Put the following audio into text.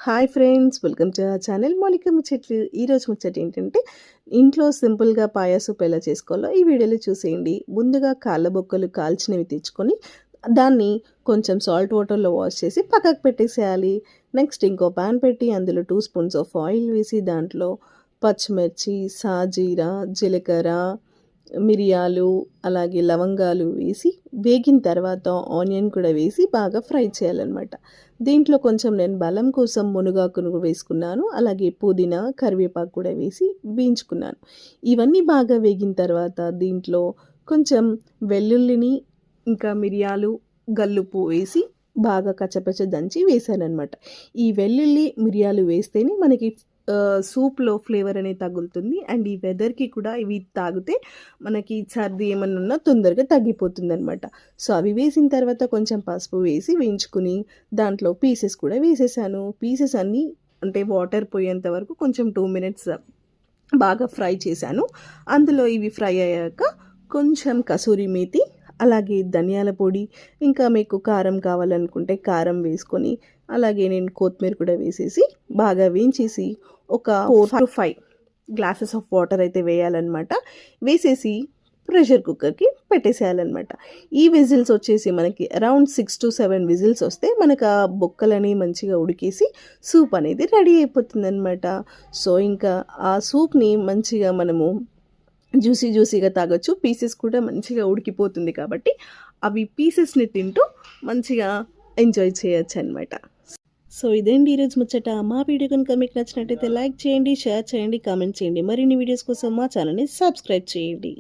Hi friends, welcome to our channel Mounika ముచ్చట్లు. ఈరోజు ముచ్చట ఏంటంటే, ఇంట్లో సింపుల్గా పాయా సూప్ ఎలా చేసుకోవాలో ఈ వీడియోలో చూసేయండి. ముందుగా కాళ్ళ బొక్కలు కాల్చినవి తెచ్చుకొని దాన్ని కొంచెం సాల్ట్ వాటర్లో వాష్ చేసి పక్కకు పెట్టేసేయాలి. నెక్స్ట్ ఇంకో ప్యాన్ పెట్టి అందులో 2 స్పూన్స్ ఆఫ్ ఆయిల్ వేసి దాంట్లో పచ్చిమిర్చి, సాజీరా, జీలకర్ర, మిరియాలు, అలాగే లవంగాలు వేసి వేగిన తర్వాత ఆనియన్ కూడా వేసి బాగా ఫ్రై చేయాలన్నమాట. దీంట్లో కొంచెం నేను బలం కోసం మునగాకును వేసుకున్నాను, అలాగే పుదీనా, కరివేపాకు కూడా వేసి వేయించుకున్నాను. ఇవన్నీ బాగా వేగిన తర్వాత దీంట్లో కొంచెం వెల్లుల్లిని, ఇంకా మిరియాలు, గల్లుప్పు వేసి బాగా కచ్చపచ్చ దంచి వేసానన్నమాట. ఈ వెల్లుల్లి, మిరియాలు వేస్తేనే మనకి సూప్లో ఫ్లేవర్ అనేది తగులుతుంది. అండ్ ఈ వెదర్కి కూడా ఇవి తాగితే మనకి సర్ది ఏమన్నా ఉన్నా తొందరగా తగ్గిపోతుంది అనమాట. సో అవి వేసిన తర్వాత కొంచెం పసుపు వేసి వేయించుకుని దాంట్లో పీసెస్ కూడా వేసేసాను. పీసెస్ అన్నీ అంటే వాటర్ పోయేంత వరకు కొంచెం 2 మినిట్స్ బాగా ఫ్రై చేశాను. అందులో ఇవి ఫ్రై అయ్యాక కొంచెం కసూరి మేతి, అలాగే ధనియాల పొడి, ఇంకా మీకు కారం కావాలనుకుంటే కారం వేసుకొని, అలాగే నేను కొత్తిమీర కూడా వేసేసి బాగా వేయించేసి ఒక 4 to 5 గ్లాసెస్ ఆఫ్ వాటర్ అయితే వేయాలన్నమాట. వేసేసి ప్రెషర్ కుక్కర్కి పెట్టేసేయాలన్నమాట. ఈ విజిల్స్ వచ్చేసి మనకి అరౌండ్ 6 to 7 విజిల్స్ వస్తే మనకు ఆ బొక్కలని మంచిగా ఉడికేసి సూప్ అనేది రెడీ అయిపోతుంది అనమాట. సో ఇంకా ఆ సూప్ని మంచిగా మనము జ్యూసీగా తాగొచ్చు. పీసెస్ కూడా మంచిగా ఉడికిపోతుంది కాబట్టి అవి పీసెస్ని తింటూ మంచిగా ఎంజాయ్ చేయొచ్చు అనమాట. సో ఇదేంటి ఈరోజు ముచ్చట. మా వీడియో కనుక మీకు నచ్చినట్టయితే లైక్ చేయండి, షేర్ చేయండి, కామెంట్ చేయండి. మరిన్ని వీడియోస్ కోసం మా ఛానల్ని సబ్స్క్రైబ్ చేయండి.